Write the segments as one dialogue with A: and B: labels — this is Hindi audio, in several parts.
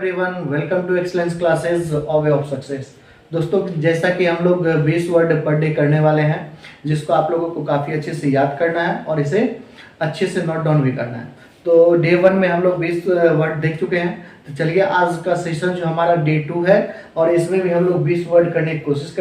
A: Everyone, welcome to excellence classes of way of success. दोस्तों, जैसा कि हम लोग 20 वर्ड पर डे करने वाले हैं, जिसको आप लोगों को काफ़ी अच्छे से याद करना है और इसे अच्छे से नोट डाउन भी करना है। तो डे 1 में हम लोग 20 वर्ड देख चुके हैं। तो चलिए आज का सेशन जो हमारा डे 2 है और इसमें भी हम लोग 20 वर्ड करने की कोशिश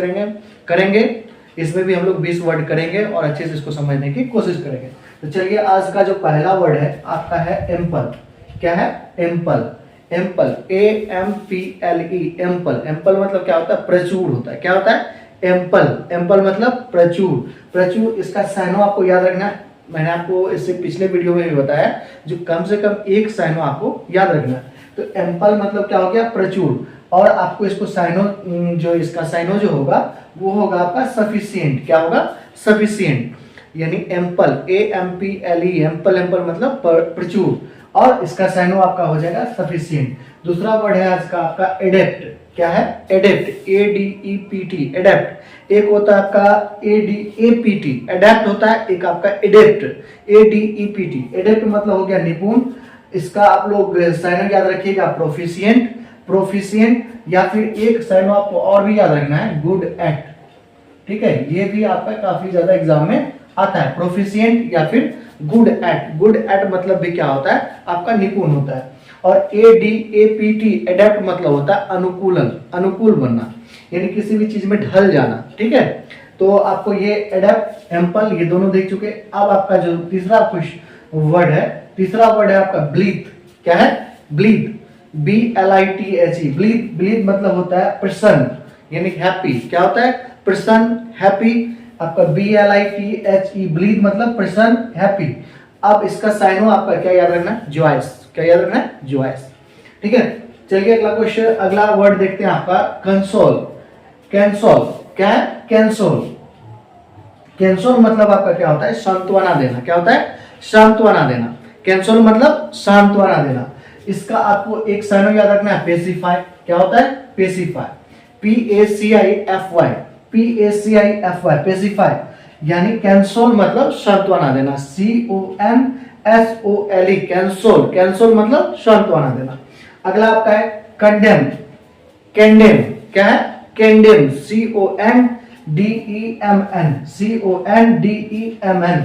A: करेंगे। इसमें भी हम लोग 20 वर्ड करेंगे और अच्छे से इसको समझने की कोशिश करेंगे। तो चलिए आज का जो पहला वर्ड है आपका है एम्पल। क्या है? Ample. Ample, AMPLE, ample. Ample मतलब क्या होता है? प्रचुर होता है। क्या होता है? एम्पल। एम्पल मतलब प्रचुर। प्रचुर, इसका साइनो आपको याद रखना है। मैंने आपको इससे पिछले वीडियो में भी बताया, जो कम से कम एक साइनो आपको याद रखना है। तो एम्पल मतलब क्या हो गया? प्रचुर। और आपको इसको साइनो, जो इसका साइनो जो होगा वो होगा आपका सफिशिएंट। क्या होगा? सफिशिएंट। यानी एम्पल, AMPLE, एम्पल। एम्पल मतलब प्रचुर और इसका साइनो आपका हो जाएगा सफिशिएंट। दूसरा वर्ड है आज का आपका एडेप्ट। क्या है? Adept, ADEPT, adept. एक होता है आपका ADAPT, एडेप्ट होता है। एक आपका एडेप्ट, ADEPT। एडेप्ट मतलब हो गया निपुण। इसका आप लोग साइनो याद रखिएगा, प्रोफिशिएंट। प्रोफिशिएंट या फिर एक साइनो आपको और भी याद रखना है, गुड एट। ठीक है, ये भी आपका काफी ज्यादा एग्जाम में आता है, प्रोफिशिएंट या फिर गुड एट। गुड एट मतलब भी क्या होता है? आपका निपुण होता है। और ADAPT, एडेप्ट मतलब होता है अनुकूलन, अनुकूल बनना, यानी किसी भी चीज में ढल जाना। ठीक है, तो आपको ये एडेप्ट, एम्पल, ये दोनों देख चुके। अब आपका जो तीसरा वर्ड है, तीसरा वर्ड है आपका ब्लीथ। क्या है? ब्लीथ, BLITHE, ब्लीथ। ब्लीथ मतलब होता है प्रसन्न, यानी हैप्पी। क्या होता है? प्रसन्न, हैप्पी। आपका BLITHE, ब्लीथ मतलब प्रसन्न, हैप्पी। अब इसका साइनो आपका क्या याद रखना है? जॉयस। क्या याद रखना है? जॉयस। ठीक है, चलिए अगला क्वेश्चन, अगला वर्ड देखते हैं आपका कंसोल। कैंसोल। क्या है? कैंसोल। कैंसोल मतलब आपका क्या होता है? सांत्वना देना। क्या होता है? सांत्वना देना। कैंसोल मतलब सांत्वना देना। इसका आपको एक साइनो याद रखना है, पेसिफाई। क्या होता है? Pacify, PACIFY, PACIFY, pacify. यानी कैंसोल मतलब सांत्वना देना, CONSOLE, कैंसोल। कैंसोल मतलब सांत्वना देना। अगला आपका है कंडेम। कंडेम। क्या है? कंडेम, CONDEMN,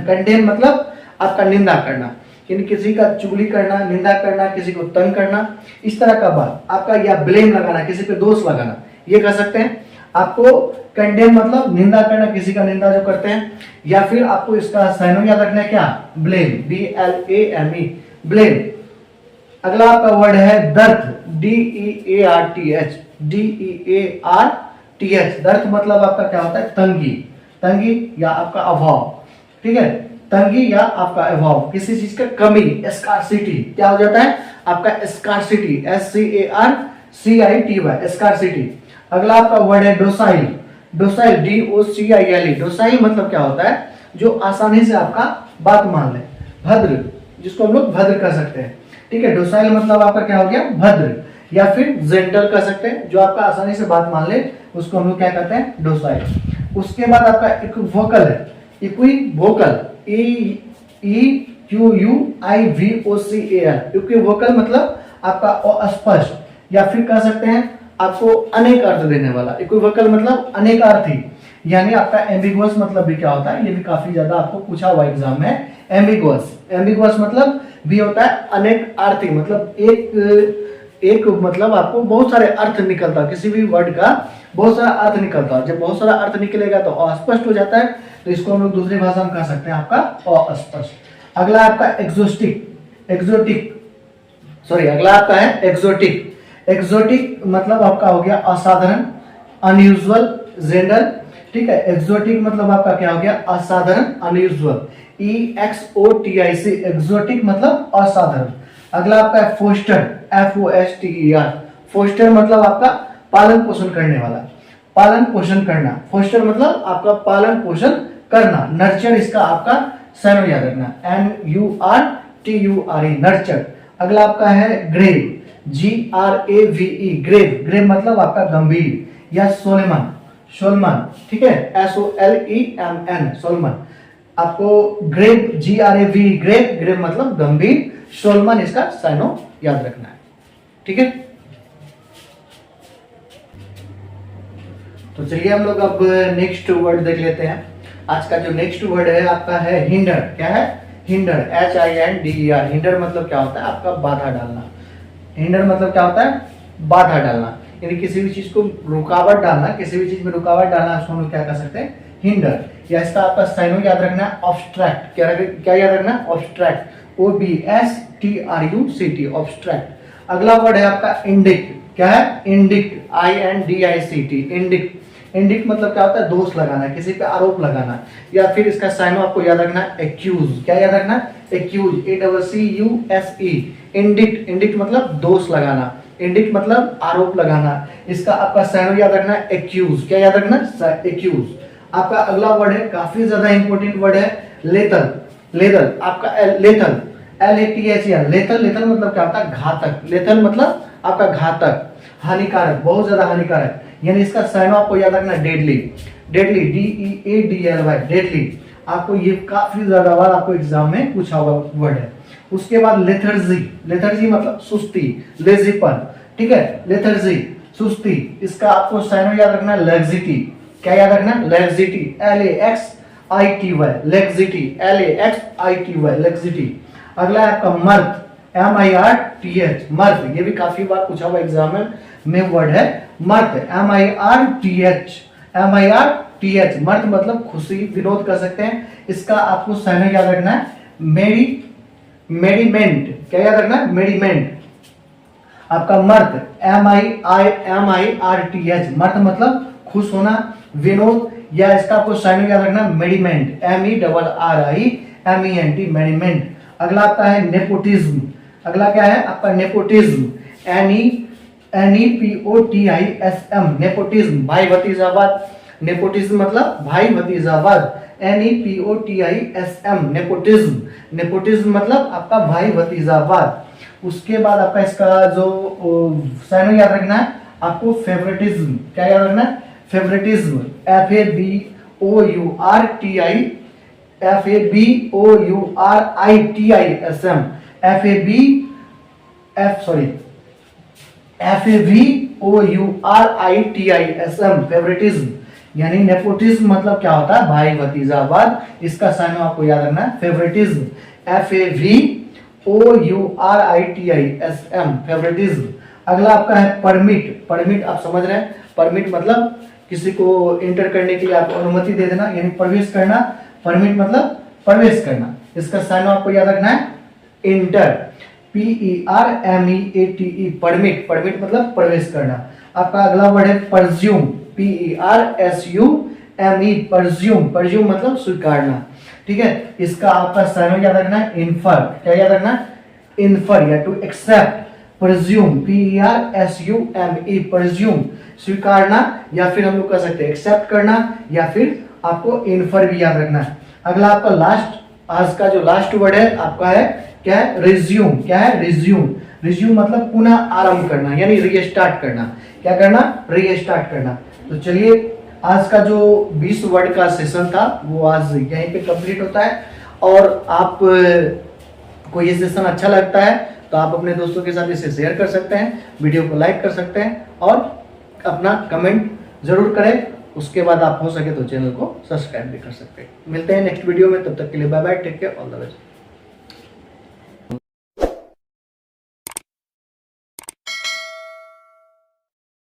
A: कंडेम मतलब आपका निंदा करना, यानी किसी का चुगली करना, निंदा करना, किसी को तंग करना, इस तरह का बात आपका, या ब्लेम लगाना, किसी पे दोष लगाना, ये कर सकते हैं। आपको कंडेम मतलब निंदा करना, किसी का निंदा जो करते हैं। या फिर आपको इसका साइनो याद रखना है, क्या? Blame, BLAME, blame. अगला आपका वर्ड है दर्द, DEARTH, DEARTH। दर्द मतलब आपका क्या होता है? तंगी, तंगी या आपका अभाव। ठीक है, तंगी या आपका अभाव, किसी चीज का कमी, स्कार्सिटी। क्या हो जाता है? आपका स्कार्सिटी, SCARCITY, स्कार्सिटी। अगला आपका वर्ड है डोसाइल। डोसाइल, DOCILE, डोसाइल मतलब क्या होता है? जो आसानी से आपका बात मान ले, भद्र, जिसको हम लोग भद्र कर सकते हैं। ठीक है, डोसाइल मतलब आपका क्या हो गया? भद्र। या फिर जेंटल कर सकते हैं, जो आपका आसानी से बात मान ले, उसको हम लोग क्या कहते हैं? डोसाइल। उसके बाद आपका इक्विवोकल है, इक्विवोकल, EQUIVOCAL, इक्विवोकल मतलब आपका अस्पष्ट, या फिर कह सकते हैं आपको अनेक अर्थ देने वाला। इक्विवोकल मतलब अनेकार्थी, यानी आपका एम्बिगुअस मतलब भी क्या होता है? ये भी काफी ज्यादा आपको पूछा हुआ एग्जाम में। एम्बिगुअस, एम्बिगुअस मतलब भी होता है अनेक अर्थी, मतलब एक मतलब आपको बहुत सारे अर्थ निकलता है, किसी भी वर्ड का बहुत सारा अर्थ निकलता है। जब बहुत सारा अर्थ निकलेगा तो अस्पष्ट हो जाता है, तो इसको हम लोग दूसरी भाषा में कह सकते हैं आपका अस्पष्ट। अगला आपका अगला आपका है एक्सोटिक। एक्सोटिक मतलब आपका हो गया असाधारण, अनयूजुअल, जेंडर। ठीक है, एक्सोटिक मतलब आपका क्या हो गया? असाधारण, अनयूजुअल, EXOTIC, एक्सोटिक मतलब असाधारण। अगला आपका है फोस्टर, FOSTER, फोस्टर मतलब आपका पालन पोषण करने वाला, पालन पोषण करना। फोस्टर मतलब आपका पालन पोषण करना। नर्चर, इसका आपका साइनो याद रखना, NURTURE, नर्चर। अगला आपका है ग्रेव, GRAVE, ग्रेव। ग्रेव मतलब आपका गंभीर, या सोलेमन, सोलमन। ठीक है, SOLEMN, सोलमन। आपको ग्रेव, GRAVE, ग्रेव, ग्रेव मतलब गंभीर, सोलमन इसका साइनो याद रखना है। ठीक है, तो चलिए हम लोग अब नेक्स्ट वर्ड देख लेते हैं। आज का जो नेक्स्ट वर्ड है आपका है हिंडर। क्या है? Hinder, HINDER। हिंडर मतलब क्या होता है? आपका बाधा डालना। हिंडर मतलब क्या होता है? बाधा डालना, यानी किसी भी चीज को रुकावट डालना, किसी भी चीज में रुकावट डालना, उसको हम लोग क्या कर सकते हैं? हिंडर। या इसका आपका साइनो याद रखना है ऑब्स्ट्रैक्ट। क्या याद रखना है? Obstruct, OBSTRUCT, obstruct. अगला वर्ड है आपका इंडिक्ट। क्या है? Indict, INDICT, indict. इंडिक्ट मतलब क्या होता है? दोष लगाना, किसी पे आरोप लगाना। या फिर इसका साइनो आपको याद रखना है एक्यूज। क्या याद रखना है? Accused, ACCUSE, indict. इंडिक्ट मतलब दोष लगाना, इंडिक्ट मतलब आरोप लगाना। इसका आपका साइनो याद रखना है एक्यूज। क्या याद रखना? एक्यूज। आपका अगला वर्ड है, काफी ज्यादा इंपॉर्टेंट वर्ड है, लेथल। लेथल, आपका लेथल, LATHL, लेथल। लेथल मतलब क्या होता है? घातक। लेथल मतलब आपका घातक, हानिकारक, बहुत ज्यादा हानिकारक। यानी इसका साइनो आपको याद रखना है डेडली। Deadly, DEADLY, deadly. आपको ये काफी ज्यादा बार आपको एग्जाम में पूछा हुआ वर्ड है। उसके बाद लेथर्जी। लेथर्जी मतलब सुस्ती, लेजीपन। ठीक है, लेथर्जी, सुस्ती। इसका आपको साइनो याद रखना है लैक्सिटी। क्या याद रखना है? Laxity, LAXITY, laxity, LAXITY, laxity. अगला है आपका मर्द, MIRTH, मर्द। ये भी काफी बार पूछा हुआ एग्जाम में वर्ड है, मर्द, MIRTH, मर्द मतलब खुशी, विनोद कर सकते हैं। इसका आपको साइनो याद रखना है मेरीमेंट। क्या याद रखना है? मेरीमेंट। आपका मर्द, MIRTH, मर्द मतलब खुश होना, विनोद। या इसका आपको साइनो याद रखना है मेरीमेंट, MERRIMENT, मेरीमेंट। अगला आपका है नेपोटिज्म। अगला क्या है आपका? नेपोटिज्म, NEPOTISM, नेपोटिज्म, भाई भतीजावाद। नेपोटिज्म मतलब भाई भतीजावाद, NEPOTISM, नेपोटिज्म। नेपोटिज्म मतलब आपका भाई भतीजावाद। उसके बाद आपका इसका जो साइनो याद रखना है आपको फेवरेटिज्म। क्या याद रखना है? Favouritism, FAVOURITISM, FAVOURITISM, favouritism. यानी नेपोटिज्म मतलब क्या होता है? भाई भतीजावाद। इसका साइनो आपको याद रखना है फेवरेटिज्म, FAVOURITISM, फेवरेटिज्म। अगला आपका है परमिट। परमिट आप समझ रहे हैं? परमिट मतलब किसी को इंटर करने के लिए आपको अनुमति दे देना, यानी प्रवेश करना। परमिट मतलब प्रवेश करना। इसका साइनो आपको याद रखना है इंटर, PERMEATE, परमिट। परमिट मतलब प्रवेश करना। आपका अगला वर्ड है परज्यूम, PERSUME, परज्यूम। परज्यूम मतलब स्वीकारना। ठीक है, इसका आपका साइनो याद रखना है इन्फर। क्या याद रखना है? इन्फर, या to accept. Presume, PERSUME, presume, स्वीकारना। या फिर हम लोग कह सकते हैं एक्सेप्ट करना, या फिर आपको इन्फर भी याद रखना है। अगला आपका लास्ट, आज का जो लास्ट वर्ड है आपका है क्या है? रिज्यूम। क्या है? रिज्यूम। रिज्यूम मतलब पुनः आरंभ करना, यानी रीस्टार्ट करना। क्या करना? रीस्टार्ट करना। तो चलिए आज का जो 20 वर्ड का सेशन था वो आज यहीं पे कंप्लीट होता है। और आप को ये सेशन अच्छा लगता है तो आप अपने दोस्तों के साथ इसे शेयर कर सकते हैं, वीडियो को लाइक कर सकते हैं और अपना कमेंट जरूर करें। उसके बाद आप हो सके तो चैनल को सब्सक्राइब भी कर सकते हैं। मिलते हैं नेक्स्ट वीडियो में, तब तक के लिए bye bye, take care, all the best.